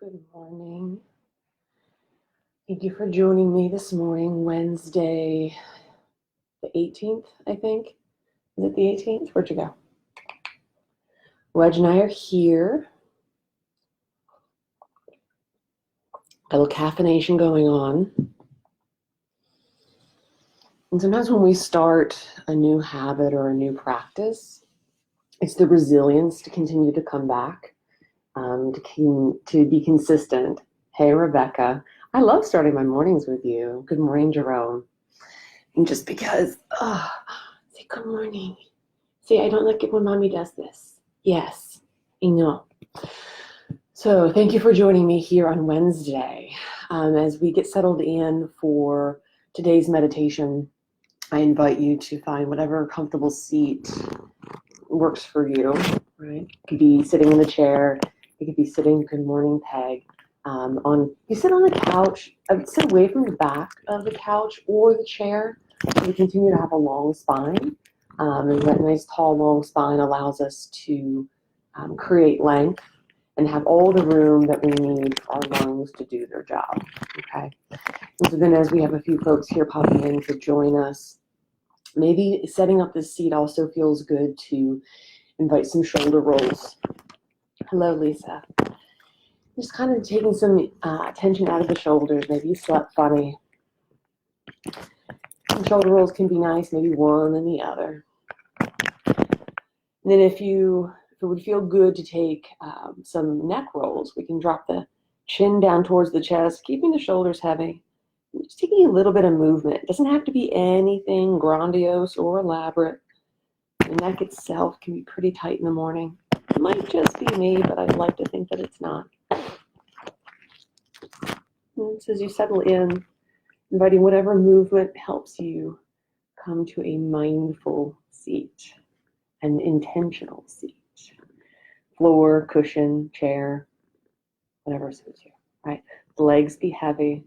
Good morning. Thank you for joining me this morning, Wednesday, the 18th, I think. Is it the 18th? Where'd you go? Wedge and I are here. A little caffeination going on. And sometimes when we start a new habit or a new practice, it's the resilience to continue to come back, to be consistent. Hey, Rebecca. I love starting my mornings with you. Good morning, Jerome. And just because, say good morning. See, I don't like it when mommy does this. Yes, I know. So thank you for joining me here on Wednesday. As we get settled in for today's meditation, I invite you to find whatever comfortable seat works for you, right? You could be sitting in the chair. You could be sitting, good morning, Peg. You sit on the couch, sit away from the back of the couch or the chair. So you continue to have a long spine. And that nice, tall, long spine allows us to create length and have all the room that we need for our lungs to do their job, okay? And so then as we have a few folks here popping in to join us, maybe setting up this seat also feels good to invite some shoulder rolls. Hello, Lisa. Just kind of taking some tension out of the shoulders. Maybe you slept funny. Some shoulder rolls can be nice, maybe one and the other. And then if it would feel good to take some neck rolls, we can drop the chin down towards the chest, keeping the shoulders heavy. Just taking a little bit of movement. It doesn't have to be anything grandiose or elaborate. The neck itself can be pretty tight in the morning. It might just be me, but I'd like to think that it's not. And so as you settle in, inviting whatever movement helps you come to a mindful seat, an intentional seat. Floor, cushion, chair, whatever suits you, right? The legs be heavy,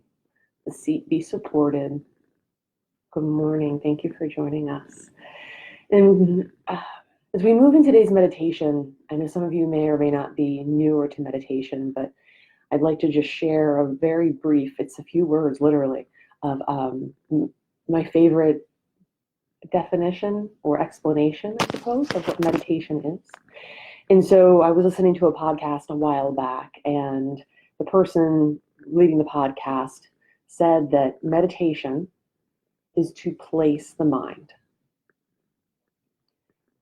the seat be supported. Good morning, thank you for joining us. And as we move in today's meditation, I know some of you may or may not be newer to meditation, but I'd like to just share a very brief, it's a few words literally, of my favorite definition or explanation, I suppose, of what meditation is. And so I was listening to a podcast a while back, and the person leading the podcast said that meditation is to place the mind.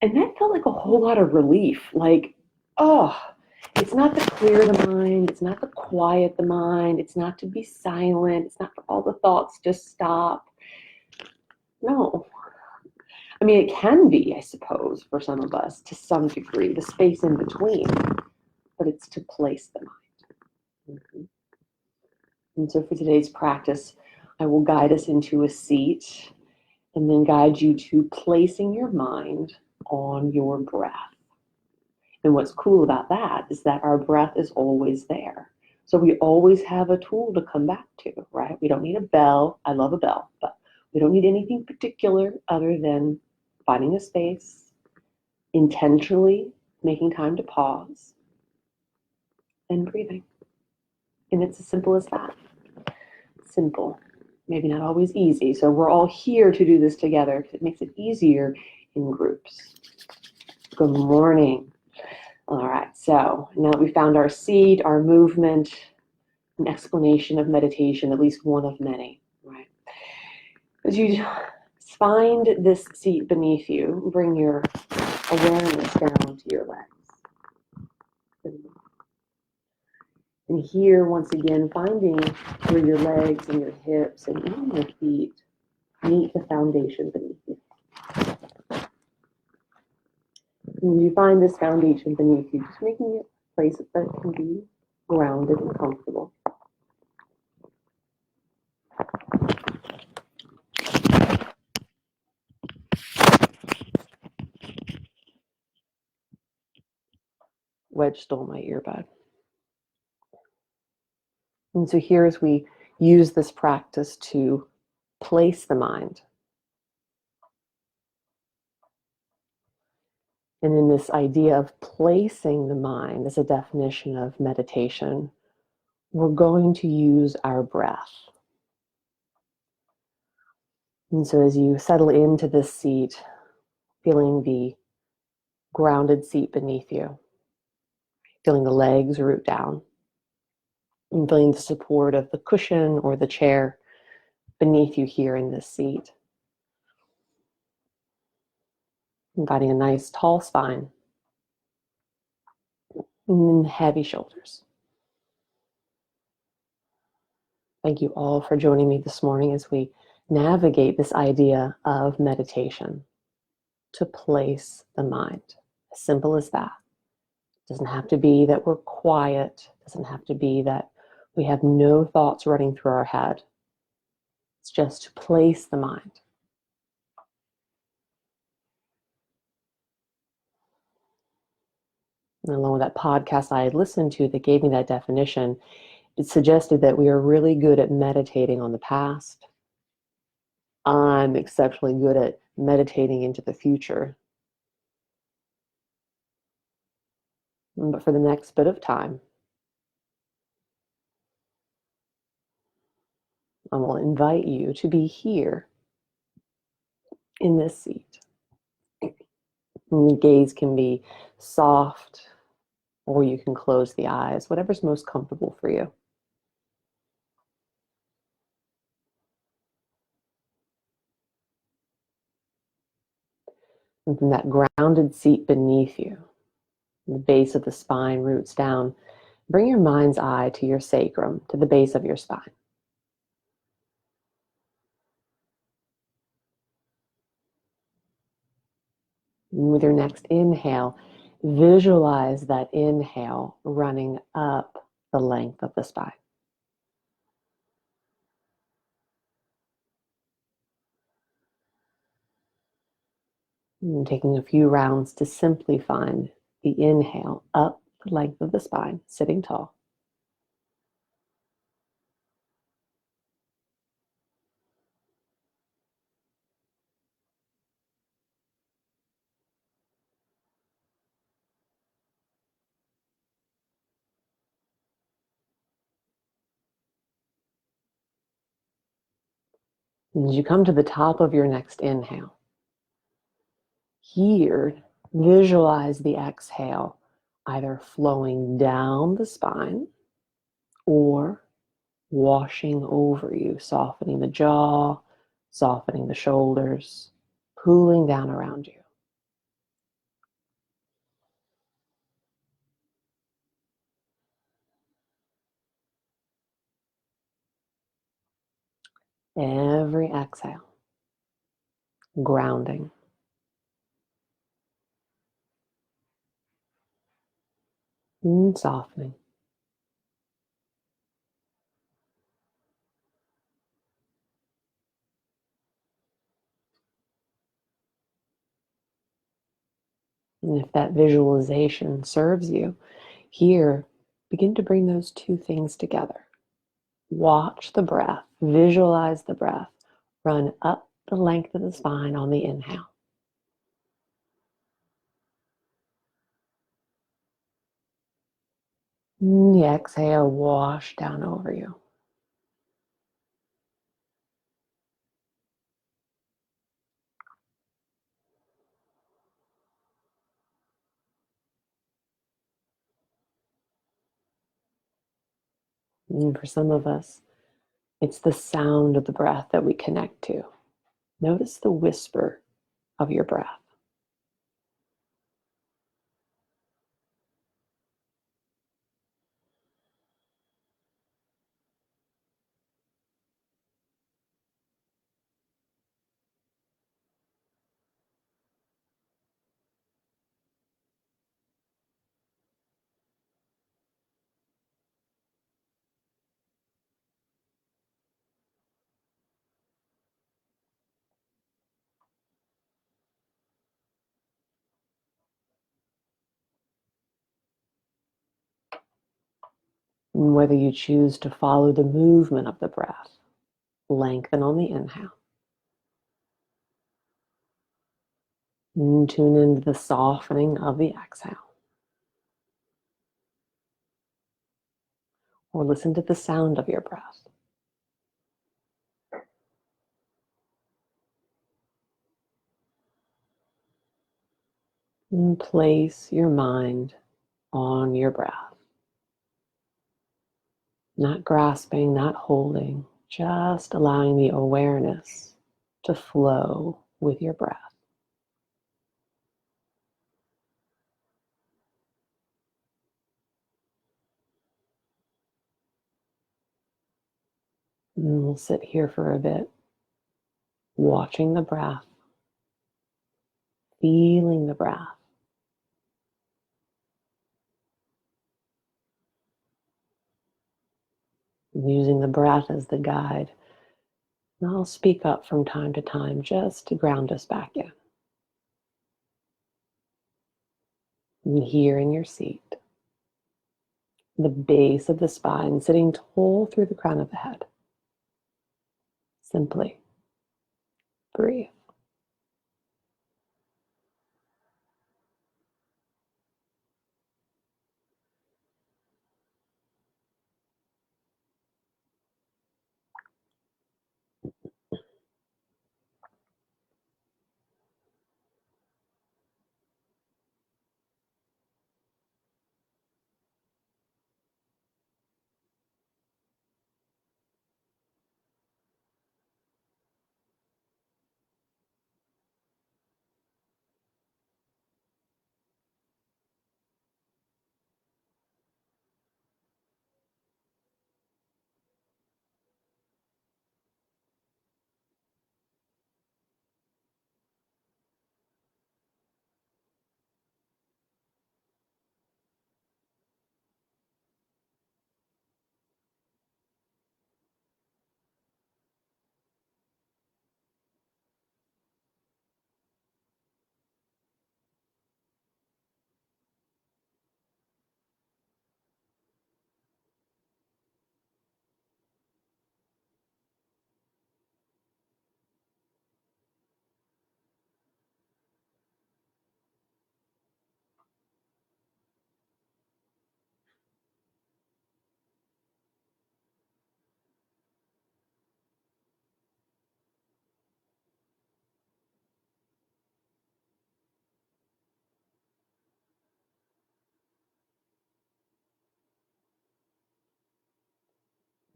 And that felt like a whole lot of relief. Like, it's not to clear the mind. It's not to quiet the mind. It's not to be silent. It's not for all the thoughts to stop. No. I mean, it can be, I suppose, for some of us to some degree, the space in between, but it's to place the mind. Mm-hmm. And so for today's practice, I will guide us into a seat and then guide you to placing your mind on your breath. And what's cool about that is that our breath is always there. So we always have a tool to come back to, right? We don't need a bell. I love a bell, but we don't need anything particular other than finding a space, intentionally making time to pause, and breathing. And it's as simple as that. Simple, maybe not always easy. So we're all here to do this together because it makes it easier in groups. Good morning. All right, so now that we found our seat, our movement, an explanation of meditation, at least one of many, right? As you find this seat beneath you, bring your awareness down to your legs. And here, once again, finding where your legs and your hips and even your feet meet the foundation beneath you. When you find this foundation beneath you, just making it a place that can be grounded and comfortable. Wedge stole my earbud. And so here, as we use this practice to place the mind, and in this idea of placing the mind as a definition of meditation, we're going to use our breath. And so as you settle into this seat, feeling the grounded seat beneath you, feeling the legs root down, and feeling the support of the cushion or the chair beneath you here in this seat. Inviting a nice tall spine and then heavy shoulders. Thank you all for joining me this morning as we navigate this idea of meditation, to place the mind. As simple as that. It doesn't have to be that we're quiet. It doesn't have to be that we have no thoughts running through our head. It's just to place the mind. And along with that podcast I had listened to that gave me that definition, it suggested that we are really good at meditating on the past. I'm exceptionally good at meditating into the future. But for the next bit of time, I will invite you to be here in this seat. And the gaze can be soft, or you can close the eyes, whatever's most comfortable for you. And from that grounded seat beneath you, the base of the spine roots down, bring your mind's eye to your sacrum, to the base of your spine. And with your next inhale, visualize that inhale running up the length of the spine. And taking a few rounds to simply find the inhale up the length of the spine, sitting tall. And as you come to the top of your next inhale, here, visualize the exhale either flowing down the spine or washing over you, softening the jaw, softening the shoulders, cooling down around you. Every exhale, grounding. And softening. And if that visualization serves you, here, begin to bring those two things together. Watch the breath, visualize the breath, run up the length of the spine on the inhale. And the exhale, wash down over you. And for some of us, it's the sound of the breath that we connect to. Notice the whisper of your breath. And whether you choose to follow the movement of the breath, lengthen on the inhale. And tune into the softening of the exhale. or listen to the sound of your breath. And place your mind on your breath. Not grasping, not holding, just allowing the awareness to flow with your breath. And we'll sit here for a bit, watching the breath, feeling the breath. Using the breath as the guide. And I'll speak up from time to time just to ground us back in. And here in your seat, the base of the spine sitting tall through the crown of the head. Simply breathe.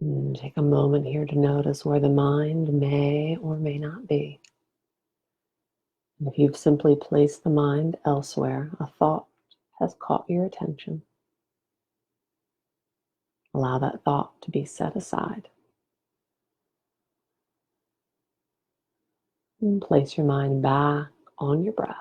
And take a moment here to notice where the mind may or may not be. And if you've simply placed the mind elsewhere, a thought has caught your attention, allow that thought to be set aside. And place your mind back on your breath.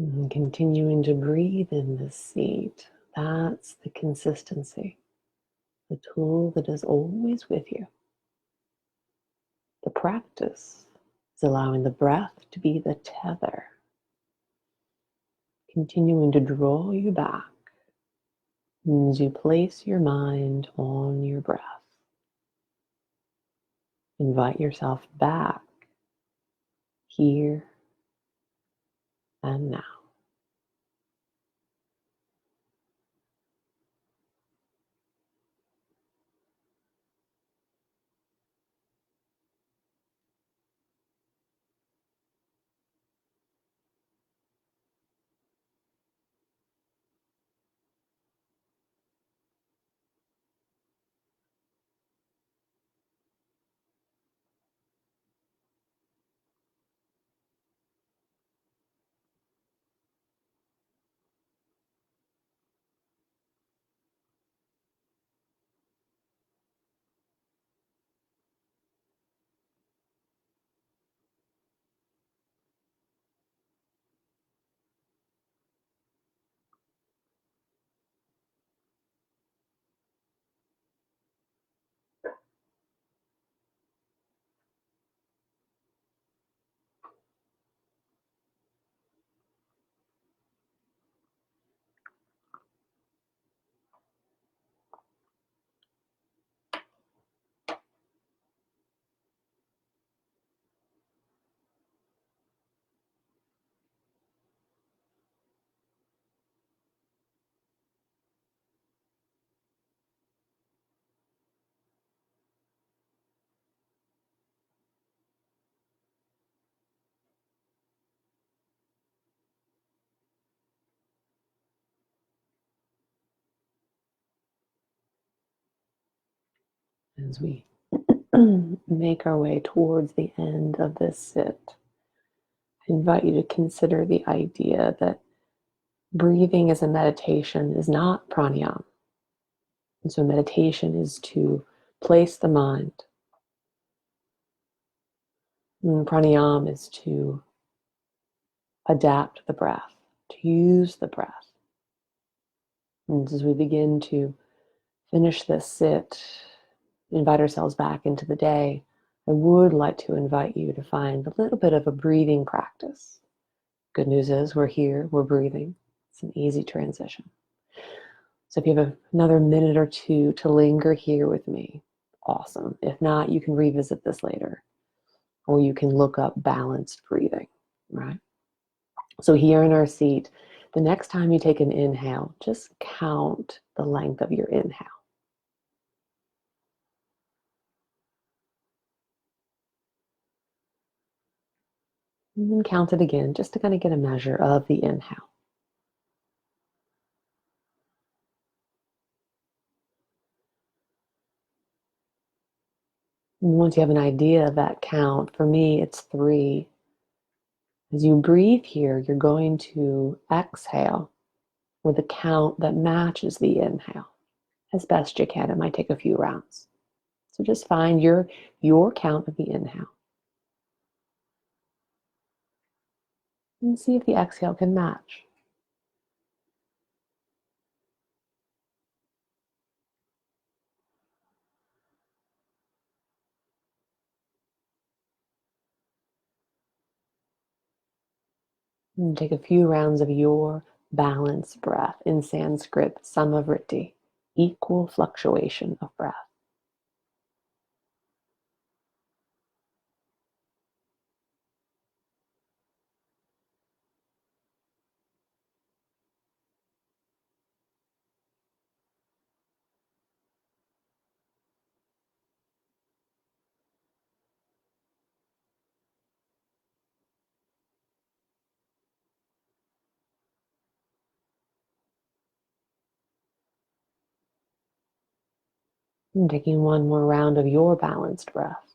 And continuing to breathe in this seat. That's the consistency, the tool that is always with you. The practice is allowing the breath to be the tether, continuing to draw you back as you place your mind on your breath. Invite yourself back here and now. As we make our way towards the end of this sit, I invite you to consider the idea that breathing as a meditation is not pranayama. And so meditation is to place the mind. And pranayama is to adapt the breath, to use the breath. And as we begin to finish this sit, invite ourselves back into the day, I would like to invite you to find a little bit of a breathing practice. Good news is we're here, we're breathing. It's an easy transition. So if you have another minute or two to linger here with me, awesome. If not, you can revisit this later, or you can look up balanced breathing, right? So here in our seat, the next time you take an inhale, just count the length of your inhale. And then count it again, just to kind of get a measure of the inhale. And once you have an idea of that count, for me, it's 3. As you breathe here, you're going to exhale with a count that matches the inhale as best you can. It might take a few rounds. So just find your count of the inhale and see if the exhale can match. And take a few rounds of your balanced breath. In Sanskrit, samavriti, equal fluctuation of breath. And taking one more round of your balanced breath.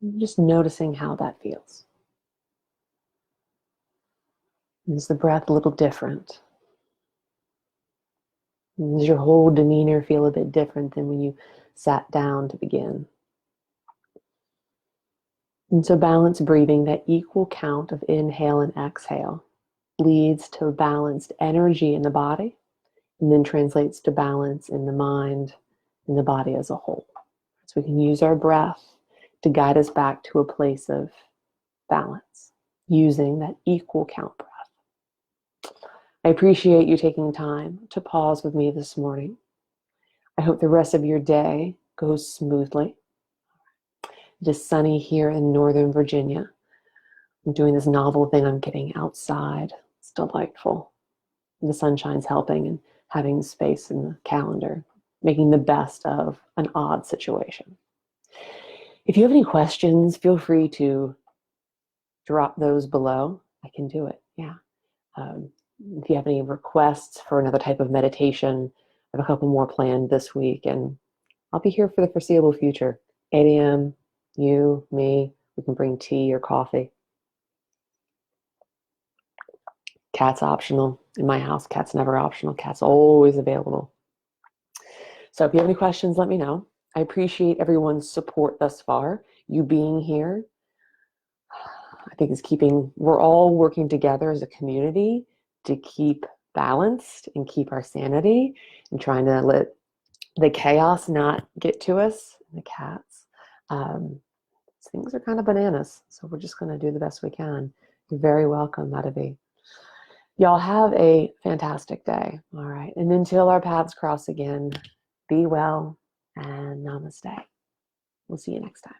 And just noticing how that feels. Is the breath a little different? Does your whole demeanor feel a bit different than when you sat down to begin? And so balanced breathing, that equal count of inhale and exhale, leads to balanced energy in the body and then translates to balance in the mind and the body as a whole. So we can use our breath to guide us back to a place of balance using that equal count breath. I appreciate you taking time to pause with me this morning. I hope the rest of your day goes smoothly. It is sunny here in Northern Virginia. I'm doing this novel thing. I'm getting outside. It's delightful. The sunshine's helping and having space in the calendar, making the best of an odd situation. If you have any questions, feel free to drop those below. I can do it. Yeah. If you have any requests for another type of meditation, I have a couple more planned this week, and I'll be here for the foreseeable future. 8 a.m., you, me, we can bring tea or coffee. Cat's optional. In my house, cat's never optional. Cat's always available. So if you have any questions, let me know. I appreciate everyone's support thus far. You being here, I think is we're all working together as a community to keep balanced and keep our sanity and trying to let the chaos not get to us, the cats. Things are kind of bananas, so we're just going to do the best we can. You're very welcome, Madhavi. Y'all have a fantastic day. All right. And until our paths cross again, be well and namaste. We'll see you next time.